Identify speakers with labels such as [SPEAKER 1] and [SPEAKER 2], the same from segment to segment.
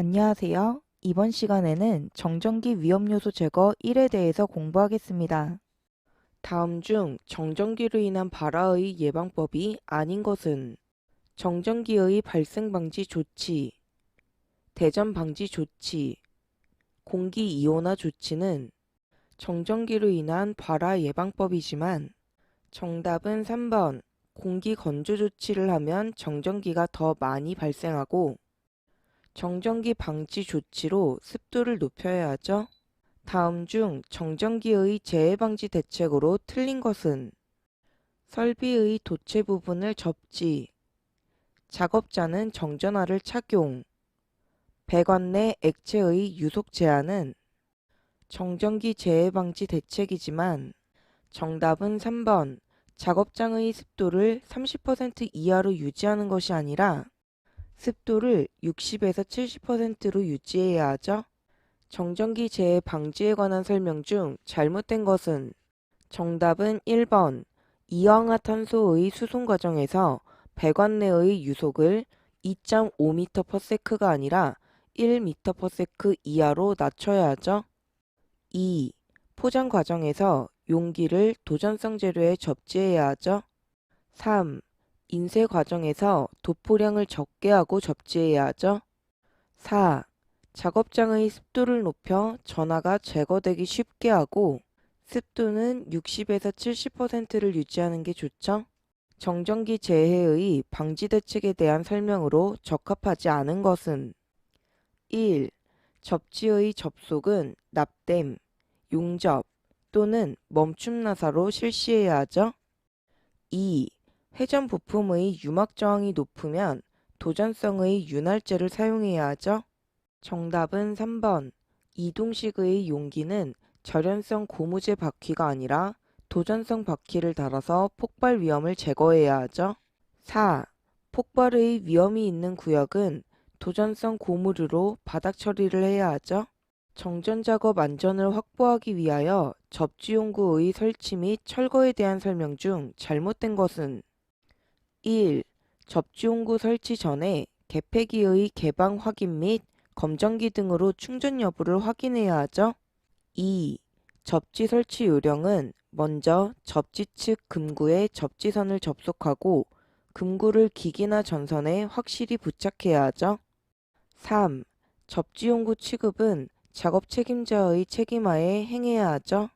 [SPEAKER 1] 안녕하세요. 이번 시간에는 정전기 위험요소 제거 1에 대해서 공부하겠습니다. 다음 중 정전기로 인한 발화의 예방법이 아닌 것은 정전기의 발생 방지 조치, 대전 방지 조치, 공기 이온화 조치는 정전기로 인한 발화 예방법이지만 정답은 3번 공기 건조 조치를 하면 정전기가 더 많이 발생하고 정전기 방지 조치로 습도를 높여야 하죠. 다음 중 정전기의 재해 방지 대책으로 틀린 것은 설비의 도체 부분을 접지, 작업자는 정전화를 착용, 배관 내 액체의 유속 제한은 정전기 재해 방지 대책이지만 정답은 3번 작업장의 습도를 30% 이하로 유지하는 것이 아니라 습도를 60에서 70%로 유지해야 하죠. 정전기 재해 방지에 관한 설명 중 잘못된 것은 정답은 1번 이氧화탄소의 수송 과정에서 배관 내의 유속을 2.5m/s가 아니라 1m/s 이하로 낮춰야 하죠. 2. 포장 과정에서 용기를 도전성 재료에 접지해야 하죠. 3. 인쇄 과정에서 도포량을 적게 하고 접지해야 하죠. 4. 작업장의 습도를 높여 전화가 제거되기 쉽게 하고 습도는 60에서 70%를 유지하는 게 좋죠. 정전기 재해의 방지 대책에 대한 설명으로 적합하지 않은 것은 1. 접지의 접속은 납땜, 용접 또는 멈춤 나사로 실시해야 하죠. 2. 회전 부품의 유막 저항이 높으면 도전성의 윤활제를 사용해야 하죠. 정답은 3번. 이동식의 용기는 절연성 고무재 바퀴가 아니라 도전성 바퀴를 달아서 폭발 위험을 제거해야 하죠. 4. 폭발의 위험이 있는 구역은 도전성 고무류로 바닥 처리를 해야 하죠. 정전작업 안전을 확보하기 위하여 접지용구의 설치 및 철거에 대한 설명 중 잘못된 것은 1. 접지용구 설치 전에 개폐기의 개방 확인 및 검정기 등으로 충전 여부를 확인해야 하죠. 2. 접지 설치 요령은 먼저 접지 측 금구에 접지선을 접속하고 금구를 기기나 전선에 확실히 부착해야 하죠. 3. 접지용구 취급은 작업 책임자의 책임하에 행해야 하죠.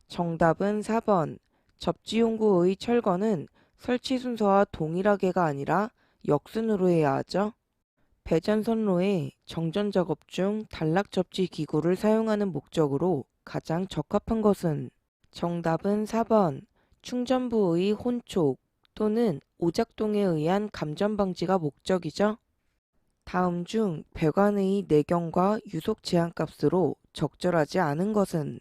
[SPEAKER 1] 정답은 4번. 접지용구의 철거는 설치 순서와 동일하게가 아니라 역순으로 해야 하죠. 배전선로에 정전 작업 중 단락 접지 기구를 사용하는 목적으로 가장 적합한 것은 정답은 4번 충전부의 혼촉 또는 오작동에 의한 감전 방지가 목적이죠. 다음 중 배관의 내경과 유속 제한 값으로 적절하지 않은 것은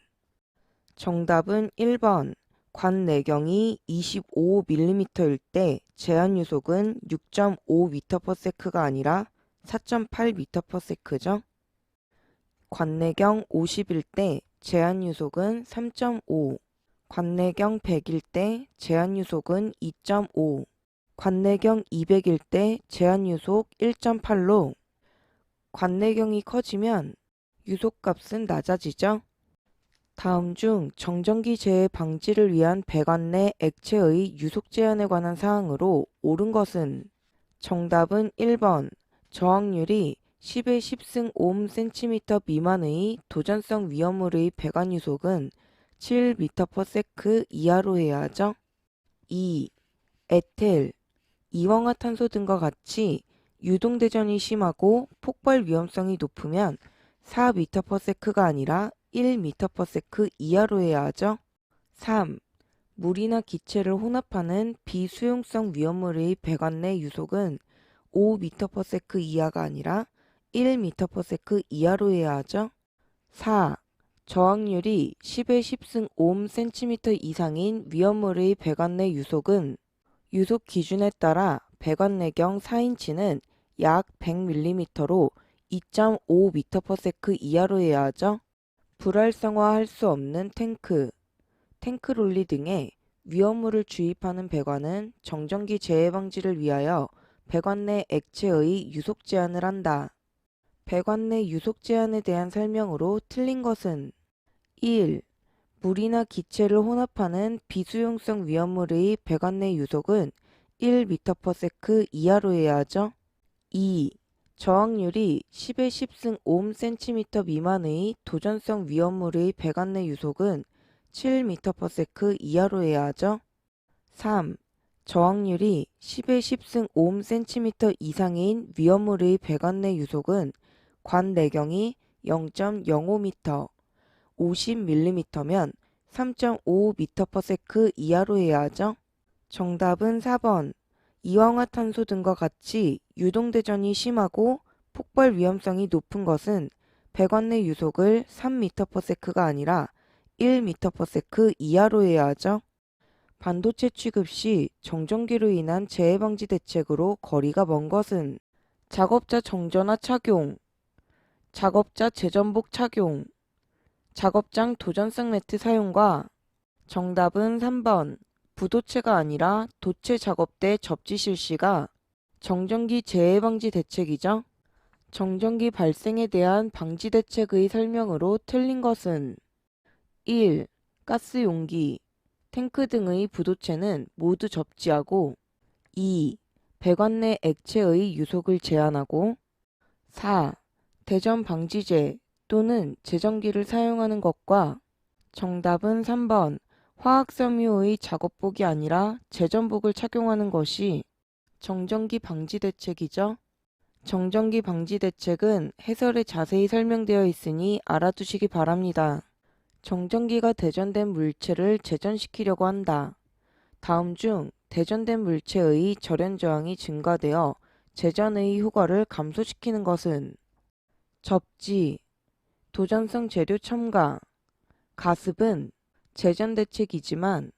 [SPEAKER 1] 정답은 1번 관 내경이 25mm일 때 제한 유속은 6.5m/s가 아니라 4.8m/s죠. 관내경 50일 때 제한 유속은 3.5, 관내경 100일 때 제한 유속은 2.5, 관내경 200일 때 제한 유속 1.8로 관내경이 커지면 유속값은 낮아지죠. 다음 중 정전기 재해 방지를 위한 배관 내 액체의 유속 제한에 관한 사항으로 옳은 것은 정답은 1번 저항률이 10의 10승 5cm 미만의 도전성 위험물의 배관 유속은 7m/s 이하로 해야 하죠. 2. 에텔, 이氧화탄소 등과 같이 유동대전이 심하고 폭발 위험성이 높으면 4m/s가 아니라 1m/s 이하로 해야 하죠. 3. 물이나 기체를 혼합하는 비수용성 위험물의 배관 내 유속은 5m/s 이하가 아니라 1m/s 이하로 해야 하죠. 4. 저항률이 10의 10승 5cm 이상인 위험물의 배관 내 유속은 유속 기준에 따라 배관 내경 4인치는 약 100mm로 2.5m/s 이하로 해야 하죠. 불활성화할 수 없는 탱크, 탱크롤리 등의 위험물을 주입하는 배관은 정전기 재해 방지를 위하여 배관 내 액체의 유속 제한을 한다. 배관 내 유속 제한에 대한 설명으로 틀린 것은 1. 물이나 기체를 혼합하는 비수용성 위험물의 배관 내 유속은 1m/s 이하로 해야 하죠. 2. 저항률이 10의 10승 5cm 미만의 도전성 위험물의 배관 내 유속은 7m/s 이하로 해야 하죠. 3. 저항률이 10의 10승 5cm 이상인 위험물의 배관 내 유속은 관 내경이 0.05m, 50mm면 3.5m/s 이하로 해야 하죠. 정답은 4번. 이황화탄소 등과 같이 유동대전이 심하고 폭발 위험성이 높은 것은 배관 내 유속을 3m/s가 아니라 1m/s 이하로 해야 하죠. 반도체 취급 시 정전기로 인한 재해 방지 대책으로 거리가 먼 것은 작업자 정전화 착용, 작업자 재전복 착용, 작업장 도전성 매트 사용과 정답은 3번. 부도체가 아니라 도체 작업대 접지 실시가 정전기 재해 방지 대책이죠. 정전기 발생에 대한 방지 대책의 설명으로 틀린 것은 1. 가스 용기, 탱크 등의 부도체는 모두 접지하고 2. 배관 내 액체의 유속을 제한하고 4. 대전 방지제 또는 제전기를 사용하는 것과 정답은 3번. 화학섬유의 작업복이 아니라 제전복을 착용하는 것이 정전기 방지 대책이죠. 정전기 방지 대책은 해설에 자세히 설명되어 있으니 알아두시기 바랍니다. 정전기가 대전된 물체를 제전시키려고 한다. 다음 중 대전된 물체의 절연 저항이 증가되어 제전의 효과를 감소시키는 것은 접지, 도전성 재료 첨가, 가습은 제전 대책이지만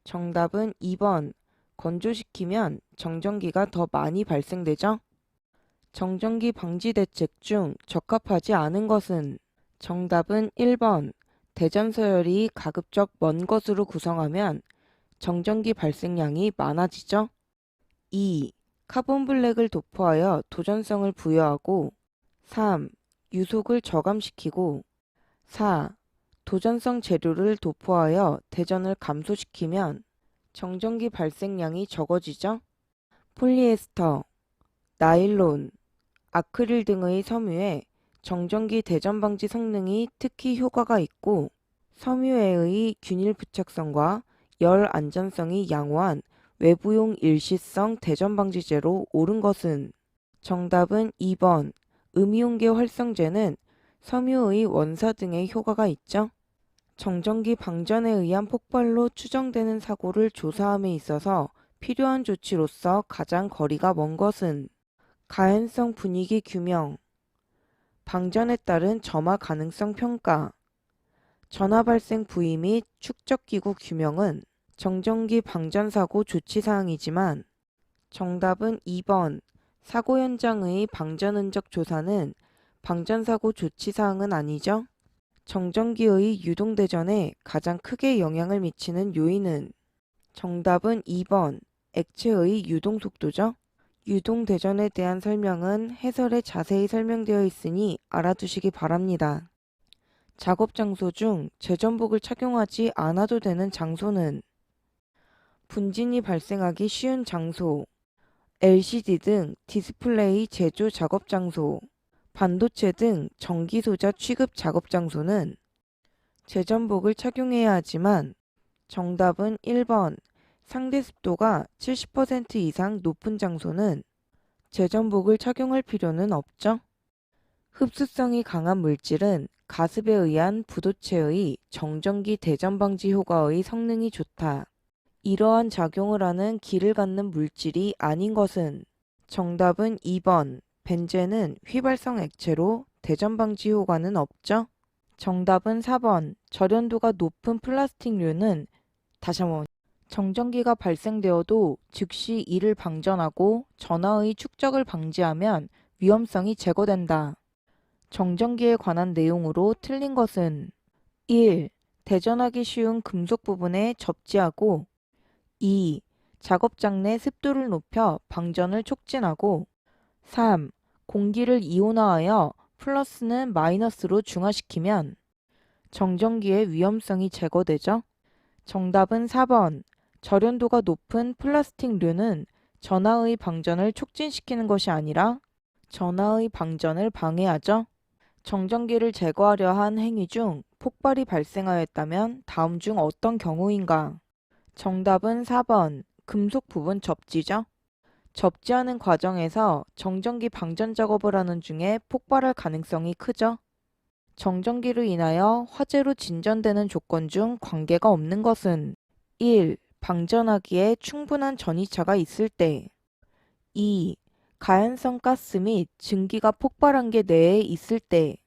[SPEAKER 1] 정답은 2번. 건조시키면 정전기가 더 많이 발생되죠. 정전기 방지 대책 중 적합하지 않은 것은 정답은 1번. 대전 서열이 가급적 먼 것으로 구성하면 정전기 발생량이 많아지죠. 2. 카본 블랙을 도포하여 도전성을 부여하고 3. 유속을 저감시키고 4. 도전성 재료를 도포하여 대전을 감소시키면 정전기 발생량이 적어지죠. 폴리에스터, 나일론, 아크릴 등의 섬유에 정전기 대전 방지 성능이 특히 효과가 있고 섬유에의 균일 부착성과 열 안전성이 양호한 외부용 일시성 대전 방지제로 옳은 것은 정답은 2번. 음이온계 활성제는 섬유의 원사 등의 효과가 있죠. 정전기 방전에 의한 폭발로 추정되는 사고를 조사함에 있어서 필요한 조치로서 가장 거리가 먼 것은 가연성 분위기 규명, 방전에 따른 점화 가능성 평가, 전화 발생 부위 및 축적기구 규명은 정전기 방전사고 조치사항이지만 정답은 2번. 사고 현장의 방전 흔적 조사는 방전사고 조치사항은 아니죠. 정전기의 유동대전에 가장 크게 영향을 미치는 요인은 정답은 2번. 액체의 유동속도죠. 유동대전에 대한 설명은 해설에 자세히 설명되어 있으니 알아두시기 바랍니다. 작업 장소 중 제전복을 착용하지 않아도 되는 장소는 분진이 발생하기 쉬운 장소, LCD 등 디스플레이 제조 작업 장소, 반도체 등 전기소자 취급 작업 장소는 제전복을 착용해야 하지만 정답은 1번. 상대 습도가 70% 이상 높은 장소는 제전복을 착용할 필요는 없죠. 흡수성이 강한 물질은 가습에 의한 부도체의 정전기 대전 방지 효과의 성능이 좋다. 이러한 작용을 하는 기를 갖는 물질이 아닌 것은 정답은 2번. 벤젠은 휘발성 액체로 대전 방지 효과는 없죠. 정답은 4번. 절연도가 높은 플라스틱류는 다시 한번 정전기가 발생되어도 즉시 이를 방전하고 전하의 축적을 방지하면 위험성이 제거된다. 정전기에 관한 내용으로 틀린 것은 1. 대전하기 쉬운 금속 부분에 접지하고 2. 작업장 내 습도를 높여 방전을 촉진하고 3. 공기를 이온화하여 플러스는 마이너스로 중화시키면 정전기의 위험성이 제거되죠. 정답은 4번. 절연도가 높은 플라스틱류는 전하의 방전을 촉진시키는 것이 아니라 전하의 방전을 방해하죠. 정전기를 제거하려 한 행위 중 폭발이 발생하였다면 다음 중 어떤 경우인가? 정답은 4번. 금속 부분 접지죠. 접지하는 과정에서 정전기 방전 작업을 하는 중에 폭발할 가능성이 크죠. 정전기로 인하여 화재로 진전되는 조건 중 관계가 없는 것은 1. 방전하기에 충분한 전이차가 있을 때 2. 가연성 가스 및 증기가 폭발한 게 내에 있을 때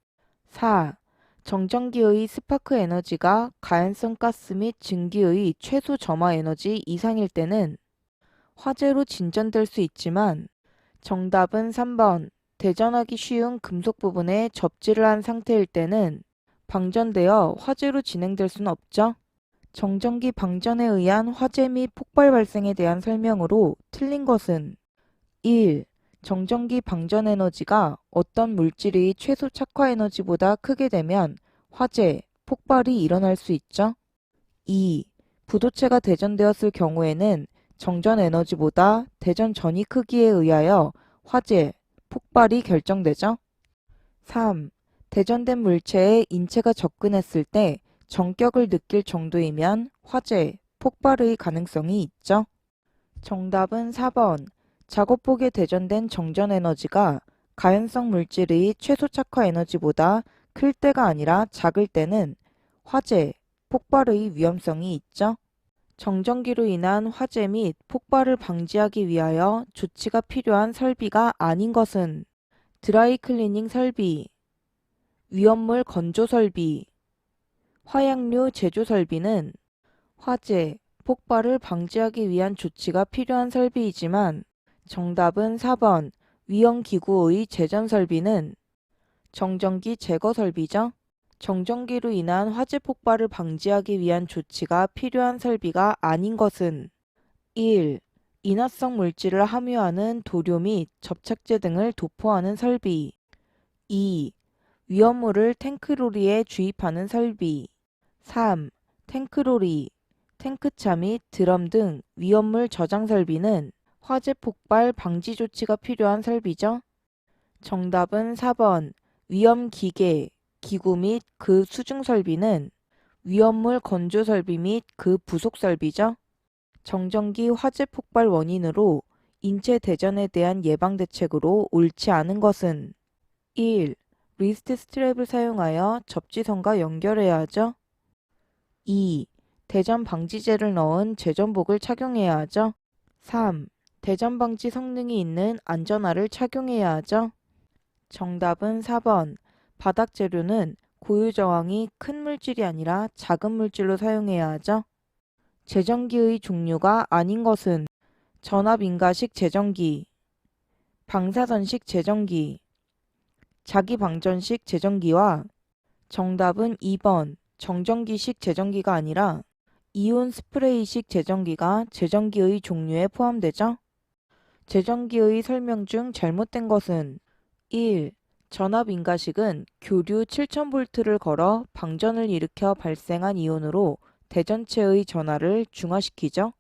[SPEAKER 1] 4. 정전기의 스파크 에너지가 가연성 가스 및 증기의 최소 점화 에너지 이상일 때는 화재로 진전될 수 있지만 정답은 3번. 대전하기 쉬운 금속 부분에 접지를 한 상태일 때는 방전되어 화재로 진행될 수는 없죠. 정전기 방전에 의한 화재 및 폭발 발생에 대한 설명으로 틀린 것은 1. 정전기 방전 에너지가 어떤 물질의 최소 착화 에너지보다 크게 되면 화재, 폭발이 일어날 수 있죠. 2. 부도체가 대전되었을 경우에는 정전 에너지보다 대전 전이 크기에 의하여 화재, 폭발이 결정되죠. 3. 대전된 물체에 인체가 접근했을 때 전격을 느낄 정도이면 화재, 폭발의 가능성이 있죠. 정답은 4번. 작업복에 대전된 정전 에너지가 가연성 물질의 최소 착화 에너지보다 클 때가 아니라 작을 때는 화재, 폭발의 위험성이 있죠. 정전기로 인한 화재 및 폭발을 방지하기 위하여 조치가 필요한 설비가 아닌 것은 드라이 클리닝 설비, 위험물 건조 설비, 화약류 제조 설비는 화재, 폭발을 방지하기 위한 조치가 필요한 설비이지만 정답은 4번. 위험기구의 제전 설비는 정전기 제거 설비죠. 정전기로 인한 화재 폭발을 방지하기 위한 조치가 필요한 설비가 아닌 것은 1. 인화성 물질을 함유하는 도료 및 접착제 등을 도포하는 설비 2. 위험물을 탱크로리에 주입하는 설비 3. 탱크로리, 탱크차 및 드럼 등 위험물 저장 설비는 화재 폭발 방지 조치가 필요한 설비죠. 정답은 4번. 위험기계, 기구 및 그 수중 설비는 위험물 건조 설비 및 그 부속 설비죠. 정전기 화재 폭발 원인으로 인체 대전에 대한 예방 대책으로 옳지 않은 것은 1. 리스트 스트랩을 사용하여 접지선과 연결해야 하죠. 2. 대전 방지제를 넣은 제전복을 착용해야 하죠. 3. 대전 방지 성능이 있는 안전화를 착용해야 하죠. 정답은 4번. 바닥 재료는 고유 저항이 큰 물질이 아니라 작은 물질로 사용해야 하죠. 제전기의 종류가 아닌 것은 전압인가식 제전기, 방사선식 제전기, 자기방전식 제전기와 정답은 2번. 정전기식 제전기가 아니라 이온 스프레이식 제전기가 제전기의 종류에 포함되죠. 제전기의 설명 중 잘못된 것은 1. 전압인가식은 교류 7000V를 걸어 방전을 일으켜 발생한 이온으로 대전체의 전하를 중화시키죠.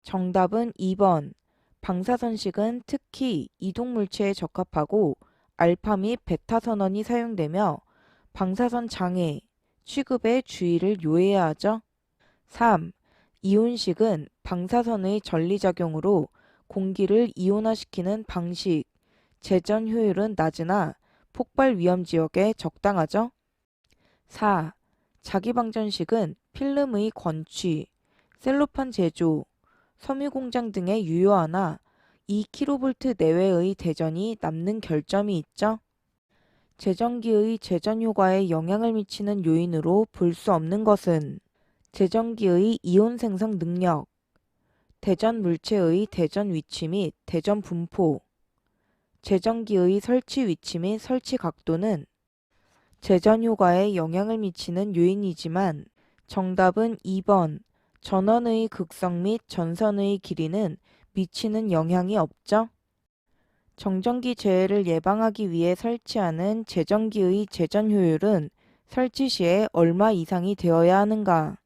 [SPEAKER 1] 정답은 2번. 방사선식은 특히 이동물체에 적합하고 알파 및 베타 선원이 사용되며 방사선 장애, 취급에 주의를 요해야 하죠. 3. 이온식은 방사선의 전리작용으로 공기를 이온화시키는 방식, 재전 효율은 낮으나 폭발 위험 지역에 적당하죠. 4. 자기방전식은 필름의 권취, 셀로판 제조, 섬유 공장 등에 유효하나 2kV 내외의 대전이 남는 결점이 있죠. 제전기의 제전 효과에 영향을 미치는 요인으로 볼 수 없는 것은 제전기의 이온 생성 능력, 대전 물체의 대전 위치 및 대전 분포, 제전기의 설치 위치 및 설치 각도는 제전 효과에 영향을 미치는 요인이지만 정답은 2번. 전원의 극성 및 전선의 길이는 미치는 영향이 없죠. 정전기 재해를 예방하기 위해 설치하는 제전기의 제전 효율은 설치 시에 얼마 이상이 되어야 하는가?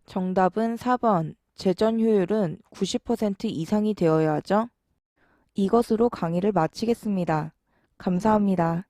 [SPEAKER 1] 정답은 4번. 제전 효율은 90% 이상이 되어야 하죠. 이것으로 강의를 마치겠습니다. 감사합니다.